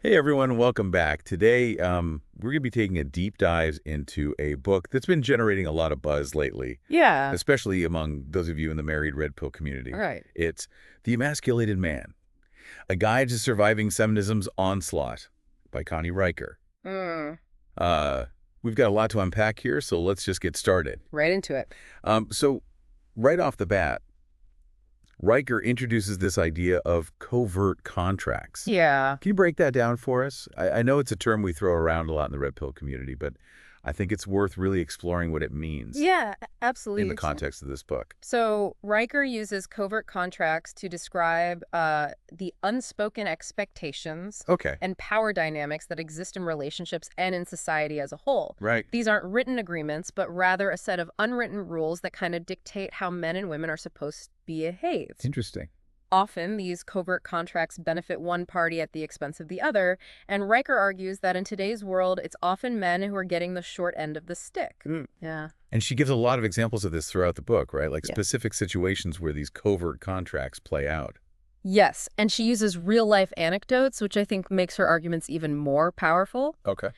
Hey everyone, welcome back. Today, we're going to be taking a deep dive into a book that's been generating a lot of buzz lately, Yeah. especially among those of you in the married red pill All community. right. It's The Emasculated Man, A Guide to Surviving Feminism's Onslaught by Connie Riker. Mm, Uh, we've got a lot to unpack here, so let's just get started. right into it. So right off the bat, Riker introduces this idea of covert contracts. Yeah. Can you break that down for us? I know it's a term we throw around a lot in the red pill community, but I think it's worth really exploring what it means Yeah, in the absolutely. context of this book. So Riker uses covert contracts to describe the unspoken expectations Okay. and power dynamics that exist in relationships and in society as a whole. Right. These aren't written agreements, but rather a set of unwritten rules that kind of dictate how men and women are supposed to behave. Interesting. Often, these covert contracts benefit one party at the expense of the other, and Riker argues that in today's world, it's often men who are getting the short end of the stick. Mm. Yeah. And she gives a lot of examples of this throughout the book, right? Like Yeah. specific situations where these covert contracts play out. Yes, and she uses real-life anecdotes, which I think makes her arguments even more powerful. Okay.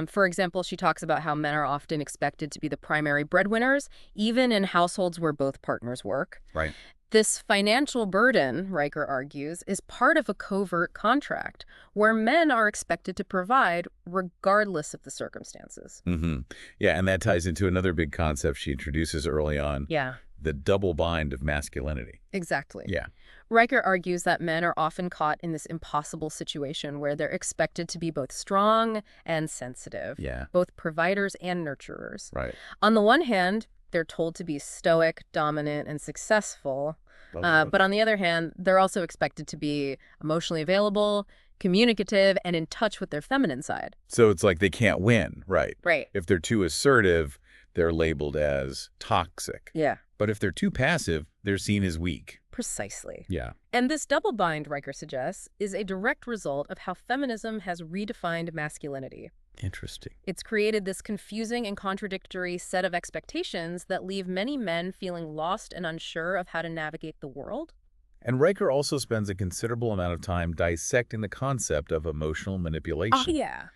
For example, she talks about how men are often expected to be the primary breadwinners, even in households where both partners work. Right. This financial burden, Riker argues, is part of a covert contract where men are expected to provide regardless of the circumstances. Mm-hmm. Yeah, and that ties into another big concept she introduces early on, Yeah, the double bind of masculinity. exactly. Yeah. Riker argues that men are often caught in this impossible situation where they're expected to be both strong and sensitive, Yeah. both providers and nurturers. Right. On the one hand, they're told to be stoic, dominant, and successful. But on the other hand, they're also expected to be emotionally available, communicative, and in touch with their feminine side. So it's like they can't win, right? Right. If they're too assertive, they're labeled as toxic. Yeah, But if they're too passive, they're seen as weak. precisely. Yeah. And this double bind, Riker suggests, is a direct result of how feminism has redefined masculinity. Interesting. It's created this confusing and contradictory set of expectations that leave many men feeling lost and unsure of how to navigate the world. And Riker also spends a considerable amount of time dissecting the concept of emotional manipulation. Yeah.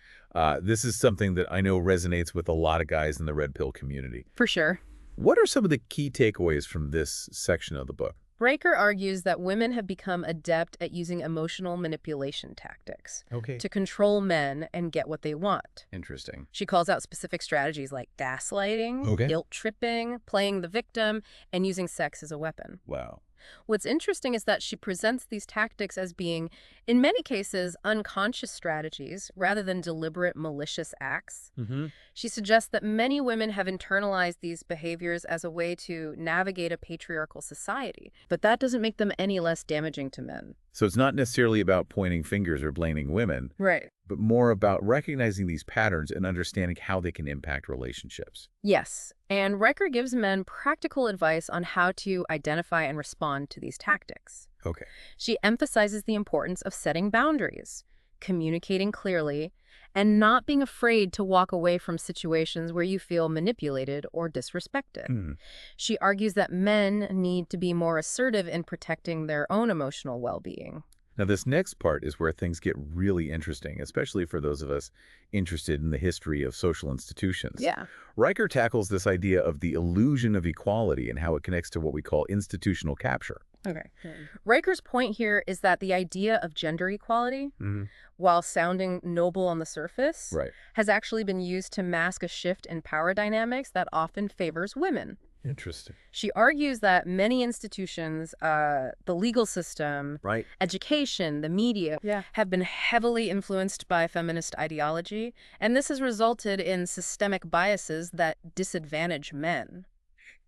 This is something that I know resonates with a lot of guys in the red pill community. For sure. What are some of the key takeaways from this section of the book? Riker argues that women have become adept at using emotional manipulation tactics Okay. to control men and get what they want. Interesting. She calls out specific strategies like gaslighting, Okay. guilt tripping, playing the victim, and using sex as a weapon. Wow. What's interesting is that she presents these tactics as being, in many cases, unconscious strategies rather than deliberate malicious acts. Mm-hmm. She suggests that many women have internalized these behaviors as a way to navigate a patriarchal society, but that doesn't make them any less damaging to men. So it's not necessarily about pointing fingers or blaming women, Right. but more about recognizing these patterns and understanding how they can impact relationships. Yes, and Riker gives men practical advice on how to identify and respond to these tactics. Okay. She emphasizes the importance of setting boundaries, communicating clearly, and not being afraid to walk away from situations where you feel manipulated or disrespected. Hmm. She argues that men need to be more assertive in protecting their own emotional well-being. Now, this next part is where things get really interesting, especially for those of us interested in the history of social institutions. Yeah. Riker tackles this idea of the illusion of equality and how it connects to what we call institutional capture. Okay. Riker's point here is that the idea of gender equality, Mm-hmm. while sounding noble on the surface, Right. has actually been used to mask a shift in power dynamics that often favors women. Interesting. She argues that many institutions, the legal system, Right. education, the media, have been heavily influenced by feminist ideology, and this has resulted in systemic biases that disadvantage men.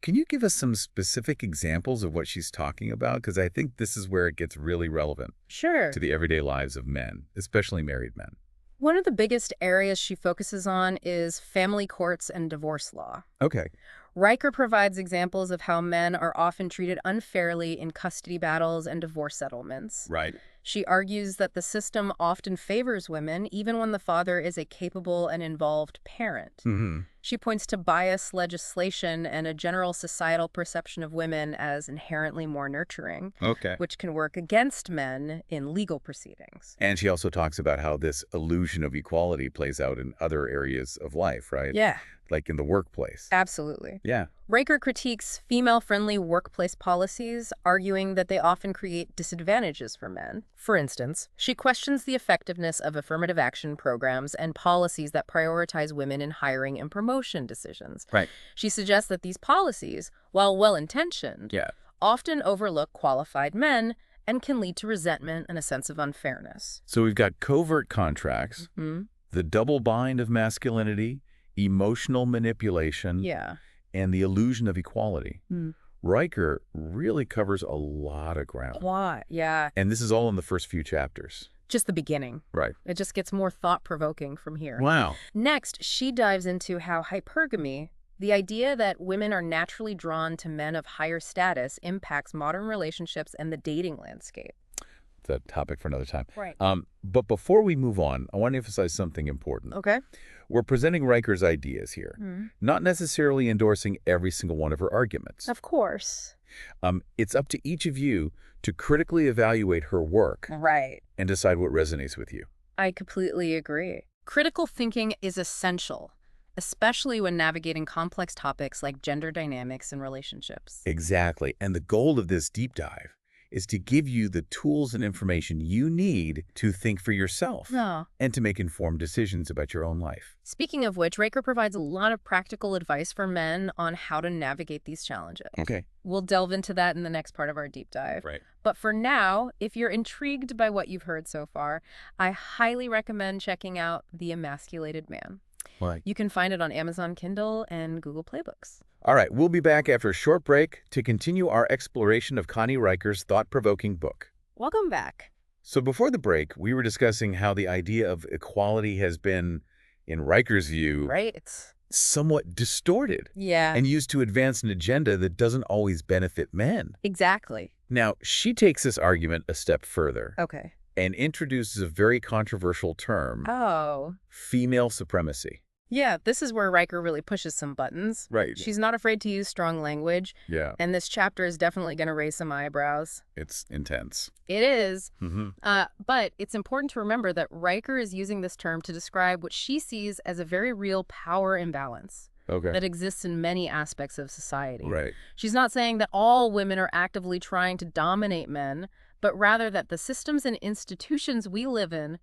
Can you give us some specific examples of what she's talking about? Because I think this is where it gets really relevant Sure. to the everyday lives of men, especially married men. One of the biggest areas she focuses on is family courts and divorce law. Okay. Riker provides examples of how men are often treated unfairly in custody battles and divorce settlements. Right. She argues that the system often favors women even when the father is a capable and involved parent. Mm-hmm. She points to bias legislation and a general societal perception of women as inherently more nurturing, Okay. which can work against men in legal proceedings. And she also talks about how this illusion of equality plays out in other areas of life, right? Yeah, Like in the workplace. absolutely. Yeah. Riker critiques female-friendly workplace policies, arguing that they often create disadvantages for men. For instance, she questions the effectiveness of affirmative action programs and policies that prioritize women in hiring and promotion decisions. Right. She suggests that these policies, while well-intentioned, Yeah. often overlook qualified men and can lead to resentment and a sense of unfairness. So we've got covert contracts, the double bind of masculinity, emotional manipulation, Yeah. and the illusion of equality. Riker really covers a lot of ground. Why? Yeah. And this is all in the first few chapters. Just the beginning. Right. It just gets more thought-provoking from here. Wow. Next, she dives into how hypergamy, the idea that women are naturally drawn to men of higher status, impacts modern relationships and the dating landscape. It's a topic for another time. Right. But before we move on, I want to emphasize something important. Okay. We're presenting Riker's ideas here, not necessarily endorsing every single one of her arguments. Of course. It's up to each of you to critically evaluate her work Right. and decide what resonates with you. I completely agree. Critical thinking is essential, especially when navigating complex topics like gender dynamics and relationships. Exactly. And the goal of this deep dive is to give you the tools and information you need to think for yourself and to make informed decisions about your own life. Speaking of which, Riker provides a lot of practical advice for men on how to navigate these challenges. Okay. We'll delve into that in the next part of our deep dive. Right. But for now, if you're intrigued by what you've heard so far, I highly recommend checking out The Emasculated Man. Why? You can find it on Amazon Kindle and Google Play Books. All right, we'll be back after a short break to continue our exploration of Connie Riker's thought-provoking book. Welcome back. So before the break, we were discussing how the idea of equality has been, in Riker's view, Right. somewhat distorted Yeah. and used to advance an agenda that doesn't always benefit men. Exactly. Now, she takes this argument a step further Okay. and introduces a very controversial term, Oh. female supremacy. Yeah, this is where Riker really pushes some buttons. Right. She's not afraid to use strong language, Yeah, and this chapter is definitely going to raise some eyebrows. it's intense. It is. Mm-hmm. But it's important to remember that Riker is using this term to describe what she sees as a very real power imbalance Okay. that exists in many aspects of society. Right. She's not saying that all women are actively trying to dominate men, but rather that the systems and institutions we live in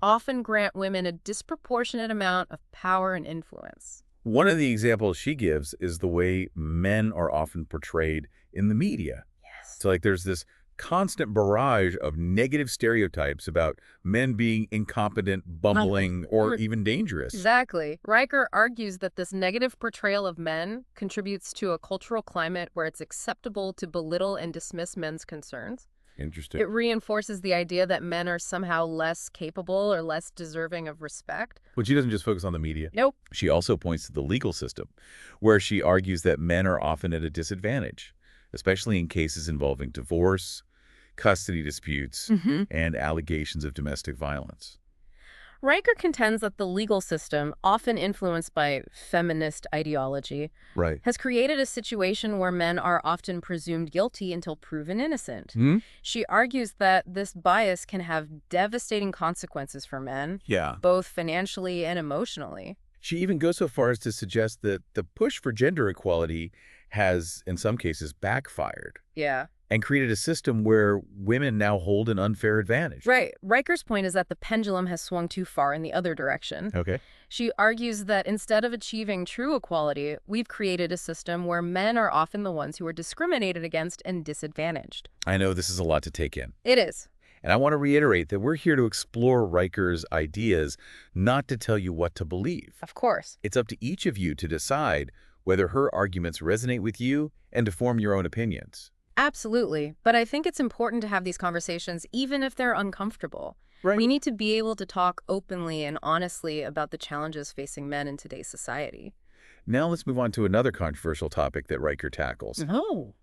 often grant women a disproportionate amount of power and influence. One of the examples she gives is the way men are often portrayed in the media. Yes. So like there's this constant barrage of negative stereotypes about men being incompetent, bumbling, or even dangerous. Exactly. Riker argues that this negative portrayal of men contributes to a cultural climate where it's acceptable to belittle and dismiss men's concerns. Interesting. It reinforces the idea that men are somehow less capable or less deserving of respect. But she doesn't just focus on the media. Nope. She also points to the legal system, where she argues that men are often at a disadvantage, especially in cases involving divorce, custody disputes, and allegations of domestic violence. Riker contends that the legal system, often influenced by feminist ideology, Right. has created a situation where men are often presumed guilty until proven innocent. She argues that this bias can have devastating consequences for men, Yeah. both financially and emotionally. She even goes so far as to suggest that the push for gender equality has, in some cases, backfired Yeah. and created a system where women now hold an unfair advantage. Right. Riker's point is that the pendulum has swung too far in the other direction. Okay. She argues that instead of achieving true equality, we've created a system where men are often the ones who are discriminated against and disadvantaged. I know this is a lot to take in. It is. And I want to reiterate that we're here to explore Riker's ideas, not to tell you what to believe. Of course. It's up to each of you to decide whether her arguments resonate with you and to form your own opinions. Absolutely. But I think it's important to have these conversations even if they're uncomfortable. Right. We need to be able to talk openly and honestly about the challenges facing men in today's society. Now let's move on to another controversial topic that Riker tackles. Oh,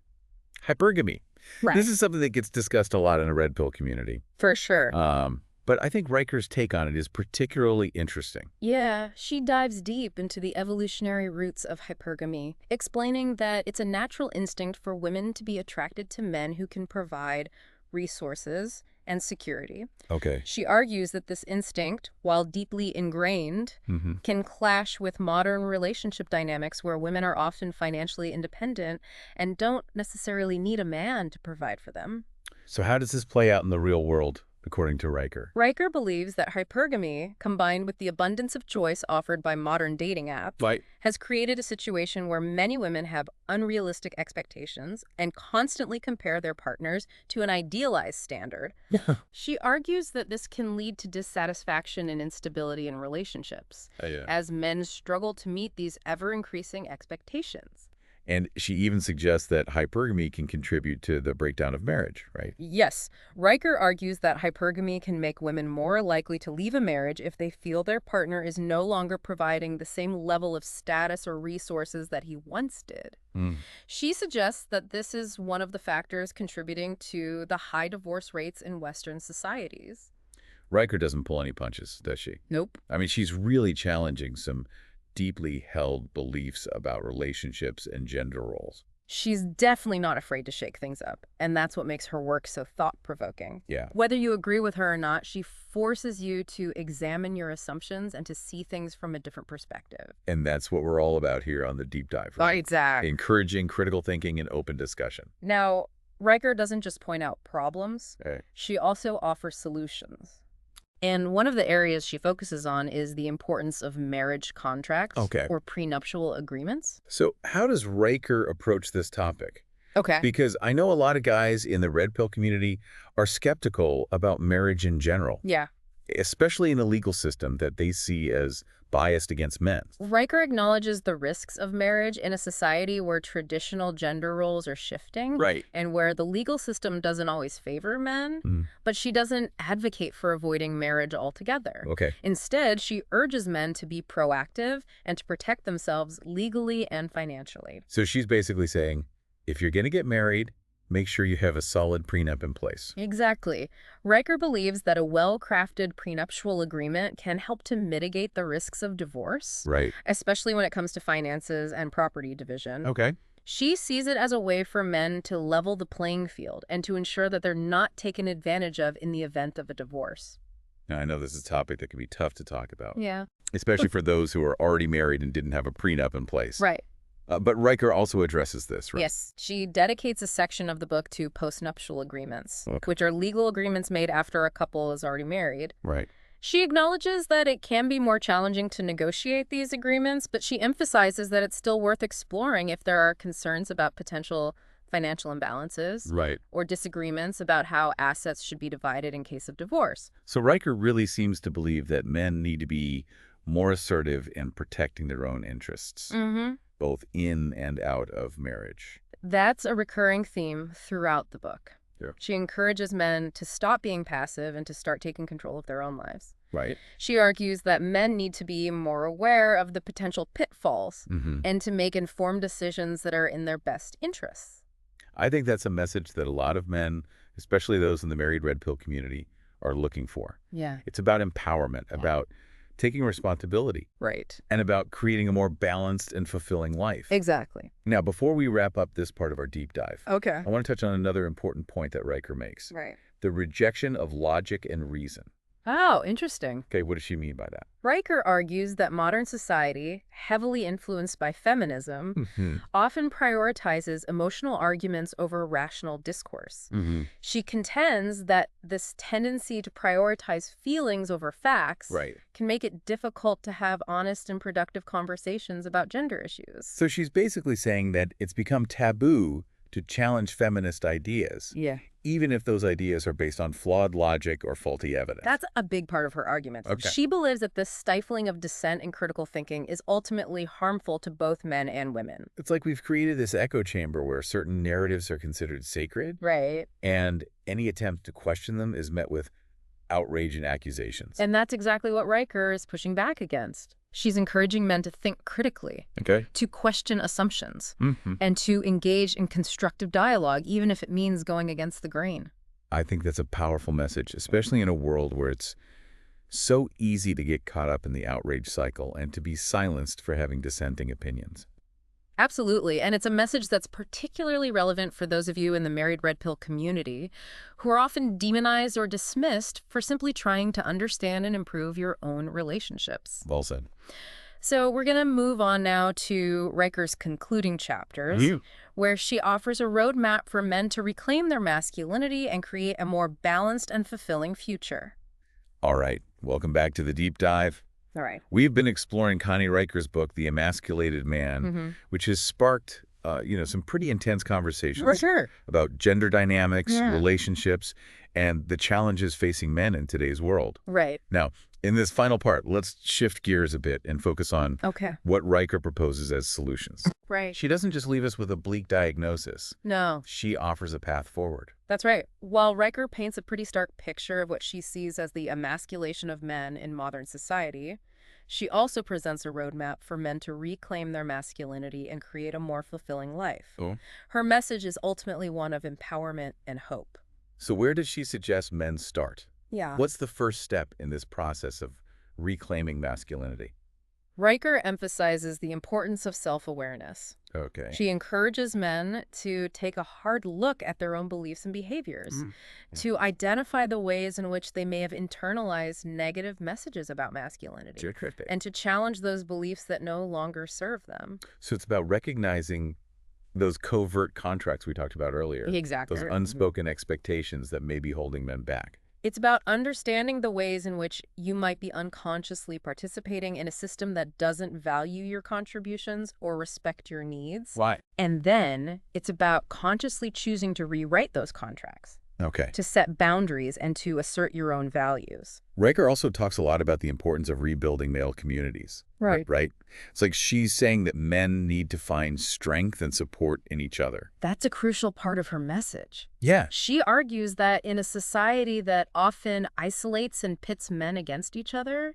Hypergamy. right. This is something that gets discussed a lot in the red pill community. For sure. But I think Riker's take on it is particularly interesting. Yeah, she dives deep into the evolutionary roots of hypergamy, explaining that it's a natural instinct for women to be attracted to men who can provide resources and security. Okay. She argues that this instinct, while deeply ingrained, can clash with modern relationship dynamics where women are often financially independent and don't necessarily need a man to provide for them. So how does this play out in the real world, according to Riker? Riker believes that hypergamy, combined with the abundance of choice offered by modern dating apps, Right. has created a situation where many women have unrealistic expectations and constantly compare their partners to an idealized standard. She argues that this can lead to dissatisfaction and instability in relationships, as men struggle to meet these ever-increasing expectations. And she even suggests that hypergamy can contribute to the breakdown of marriage, right? Yes, Riker argues that hypergamy can make women more likely to leave a marriage if they feel their partner is no longer providing the same level of status or resources that he once did. She suggests that this is one of the factors contributing to the high divorce rates in Western societies. Riker doesn't pull any punches, does she? Nope. I mean, she's really challenging some deeply held beliefs about relationships and gender roles. She's definitely not afraid to shake things up, and that's what makes her work so thought-provoking. Yeah. Whether you agree with her or not, she forces you to examine your assumptions and to see things from a different perspective. And that's what we're all about here on the Deep Dive. Right? Exactly. Encouraging critical thinking and open discussion. Now, Riker doesn't just point out problems, she also offers solutions. And one of the areas she focuses on is the importance of marriage contracts or prenuptial agreements. So how does Riker approach this topic? Okay. Because I know a lot of guys in the red pill community are skeptical about marriage in general. Yeah. Especially in a legal system that they see as biased against men. Riker acknowledges the risks of marriage in a society where traditional gender roles are shifting. Right. And where the legal system doesn't always favor men. But she doesn't advocate for avoiding marriage altogether. Okay. Instead, she urges men to be proactive and to protect themselves legally and financially. So she's basically saying, if you're going to get married, make sure you have a solid prenup in place. Exactly. Riker believes that a well-crafted prenuptial agreement can help to mitigate the risks of divorce, Right. especially when it comes to finances and property division. Okay. She sees it as a way for men to level the playing field and to ensure that they're not taken advantage of in the event of a divorce. Now, I know this is a topic that can be tough to talk about. Yeah. Especially for those who are already married and didn't have a prenup in place. Right. But Riker also addresses this, right? Yes. She dedicates a section of the book to postnuptial agreements, which are legal agreements made after a couple is already married. Right. She acknowledges that it can be more challenging to negotiate these agreements, but she emphasizes that it's still worth exploring if there are concerns about potential financial imbalances or disagreements about how assets should be divided in case of divorce. So Riker really seems to believe that men need to be more assertive in protecting their own interests, both in and out of marriage. That's a recurring theme throughout the book. Yeah. She encourages men to stop being passive and to start taking control of their own lives. Right. She argues that men need to be more aware of the potential pitfalls and to make informed decisions that are in their best interests. I think that's a message that a lot of men, especially those in the married red pill community, are looking for. Yeah. It's about empowerment, about taking responsibility. Right. And about creating a more balanced and fulfilling life. Exactly. Now, before we wrap up this part of our deep dive, Okay. I want to touch on another important point that Riker makes. Right. The rejection of logic and reason. Oh, interesting. Okay, what does she mean by that? Riker argues that modern society, heavily influenced by feminism, often prioritizes emotional arguments over rational discourse. She contends that this tendency to prioritize feelings over facts can make it difficult to have honest and productive conversations about gender issues. So she's basically saying that it's become taboo to challenge feminist ideas, even if those ideas are based on flawed logic or faulty evidence. That's a big part of her argument. Okay. She believes that this stifling of dissent and critical thinking is ultimately harmful to both men and women. It's like we've created this echo chamber where certain narratives are considered sacred, Right. and any attempt to question them is met with outrage and accusations. And that's exactly what Riker is pushing back against. She's encouraging men to think critically, Okay. to question assumptions, Mm-hmm. and to engage in constructive dialogue, even if it means going against the grain. I think that's a powerful message, especially in a world where it's so easy to get caught up in the outrage cycle and to be silenced for having dissenting opinions. Absolutely, and it's a message that's particularly relevant for those of you in the married red pill community who are often demonized or dismissed for simply trying to understand and improve your own relationships. Well said. So we're going to move on now to Riker's concluding chapters, where she offers a roadmap for men to reclaim their masculinity and create a more balanced and fulfilling future. All right. Welcome back to the deep dive. All right. We've been exploring Connie Riker's book, The Emasculated Man, which has sparked, some pretty intense conversations For sure. about gender dynamics, Yeah. relationships, and the challenges facing men in today's world. Right. Now, in this final part, let's shift gears a bit and focus on Okay. what Riker proposes as solutions. Right. She doesn't just leave us with a bleak diagnosis. No, She offers a path forward. that's right. While Riker paints a pretty stark picture of what she sees as the emasculation of men in modern society, she also presents a roadmap for men to reclaim their masculinity and create a more fulfilling life. Oh. Her message is ultimately one of empowerment and hope. So where does she suggest men start? Yeah. What's the first step in this process of reclaiming masculinity? Riker emphasizes the importance of self-awareness. Okay. She encourages men to take a hard look at their own beliefs and behaviors, to identify the ways in which they may have internalized negative messages about masculinity, and to challenge those beliefs that no longer serve them. So it's about recognizing those covert contracts we talked about earlier. Exactly. Those unspoken expectations that may be holding men back. It's about understanding the ways in which you might be unconsciously participating in a system that doesn't value your contributions or respect your needs. Why? And then it's about consciously choosing to rewrite those contracts, Okay. to set boundaries, and to assert your own values. Riker also talks a lot about the importance of rebuilding male communities. Right. Right? It's like she's saying that men need to find strength and support in each other. That's a crucial part of her message. Yeah. She argues that in a society that often isolates and pits men against each other,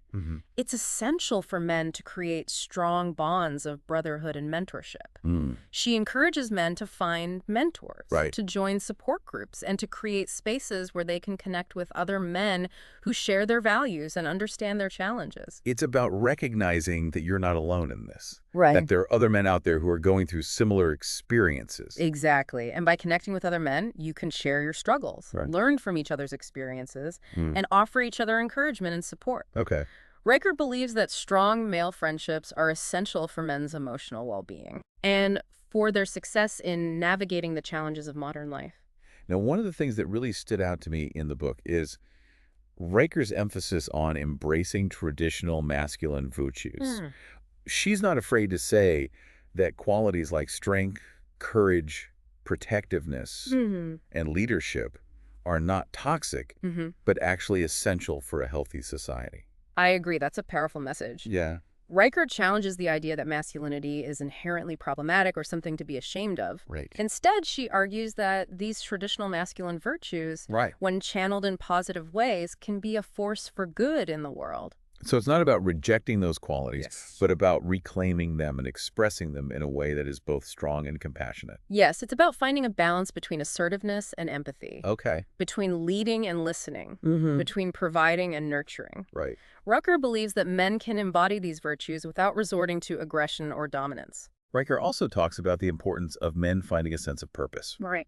it's essential for men to create strong bonds of brotherhood and mentorship. She encourages men to find mentors, Right. to join support groups, and to create spaces where they can connect with other men who share their values and understand their challenges. It's about recognizing that you're not alone in this. Right. That there are other men out there who are going through similar experiences. Exactly. And by connecting with other men, you can share your struggles, Right. learn from each other's experiences, and offer each other encouragement and support. Okay. Riker believes that strong male friendships are essential for men's emotional well-being and for their success in navigating the challenges of modern life. Now, one of the things that really stood out to me in the book is Riker's emphasis on embracing traditional masculine virtues. She's not afraid to say that qualities like strength, courage, protectiveness, and leadership are not toxic, but actually essential for a healthy society. I agree. That's a powerful message. Yeah. Riker challenges the idea that masculinity is inherently problematic or something to be ashamed of. Right. Instead, she argues that these traditional masculine virtues, Right. when channeled in positive ways, can be a force for good in the world. So it's not about rejecting those qualities, Yes. but about reclaiming them and expressing them in a way that is both strong and compassionate. Yes, it's about finding a balance between assertiveness and empathy, Okay. between leading and listening, between providing and nurturing. Right. Rucker believes that men can embody these virtues without resorting to aggression or dominance. Riker also talks about the importance of men finding a sense of purpose, Right.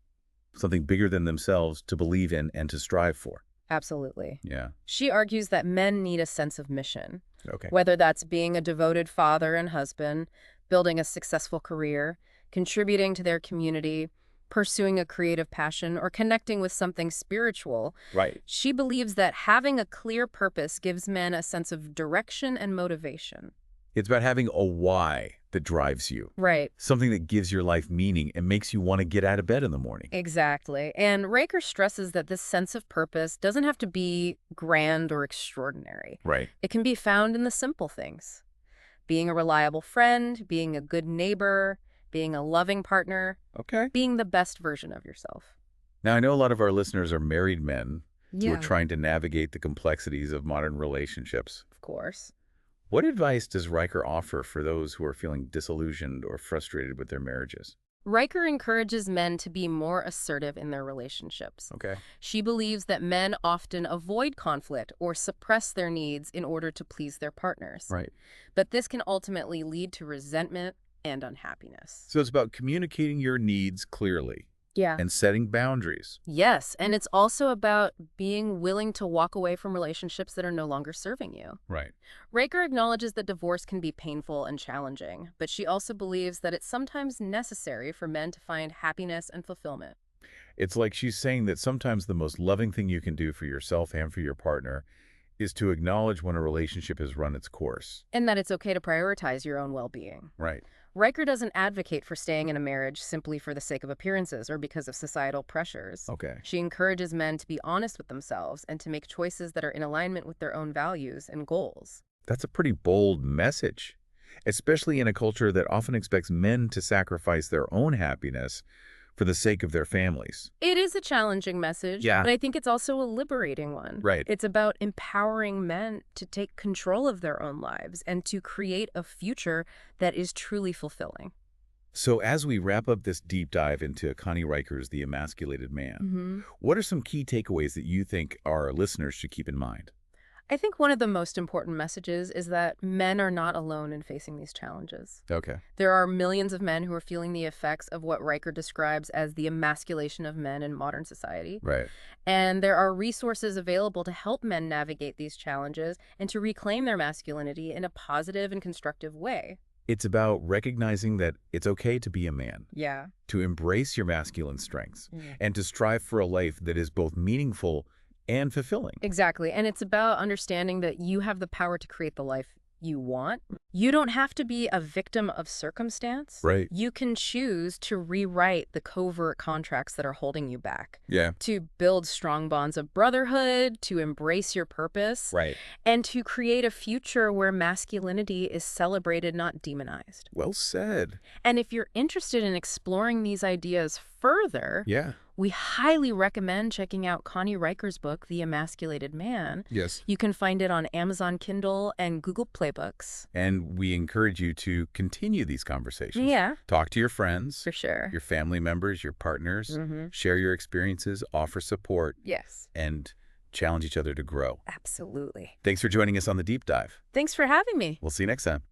something bigger than themselves to believe in and to strive for. Absolutely. Yeah. She argues that men need a sense of mission, Okay. whether that's being a devoted father and husband, building a successful career, contributing to their community, pursuing a creative passion, or connecting with something spiritual. Right. She believes that having a clear purpose gives men a sense of direction and motivation. It's about having a why that drives you, Right. something that gives your life meaning and makes you want to get out of bed in the morning. Exactly. And Riker stresses that this sense of purpose doesn't have to be grand or extraordinary. Right. It can be found in the simple things. Being a reliable friend, being a good neighbor, being a loving partner, Okay. being the best version of yourself. Now, I know a lot of our listeners are married men who Yeah, are trying to navigate the complexities of modern relationships. of course. What advice does Riker offer for those who are feeling disillusioned or frustrated with their marriages? Riker encourages men to be more assertive in their relationships. Okay. She believes that men often avoid conflict or suppress their needs in order to please their partners. Right. But this can ultimately lead to resentment and unhappiness. So it's about communicating your needs clearly Yeah. and setting boundaries. Yes, and it's also about being willing to walk away from relationships that are no longer serving you. Right. Raker acknowledges that divorce can be painful and challenging, but she also believes that it's sometimes necessary for men to find happiness and fulfillment. It's like she's saying that sometimes the most loving thing you can do for yourself and for your partner is to acknowledge when a relationship has run its course. And that it's okay to prioritize your own well-being. Right. Riker doesn't advocate for staying in a marriage simply for the sake of appearances or because of societal pressures. Okay. She encourages men to be honest with themselves and to make choices that are in alignment with their own values and goals. That's a pretty bold message, especially in a culture that often expects men to sacrifice their own happiness for the sake of their families. It is a challenging message, Yeah. but I think it's also a liberating one. Right. It's about empowering men to take control of their own lives and to create a future that is truly fulfilling. So as we wrap up this deep dive into Connie Riker's The Emasculated Man, what are some key takeaways that you think our listeners should keep in mind? I think one of the most important messages is that men are not alone in facing these challenges. Okay. There are millions of men who are feeling the effects of what Riker describes as the emasculation of men in modern society. Right. And there are resources available to help men navigate these challenges and to reclaim their masculinity in a positive and constructive way. It's about recognizing that it's okay to be a man, Yeah. to embrace your masculine strengths, Mm. and to strive for a life that is both meaningful and fulfilling. Exactly. And it's about understanding that you have the power to create the life you want. You don't have to be a victim of circumstance. Right. You can choose to rewrite the covert contracts that are holding you back, Yeah. to build strong bonds of brotherhood, to embrace your purpose, Right. and to create a future where masculinity is celebrated, not demonized. Well said. And if you're interested in exploring these ideas further, Yeah. we highly recommend checking out Connie Riker's book, The Emasculated Man. Yes. You can find it on Amazon Kindle and Google Play Books. And we encourage you to continue these conversations. Yeah, Talk to your friends, for sure. your family members, your partners, Mm-hmm. share your experiences, offer support, Yes, and challenge each other to grow. absolutely. Thanks for joining us on the deep dive. Thanks for having me. We'll see you next time.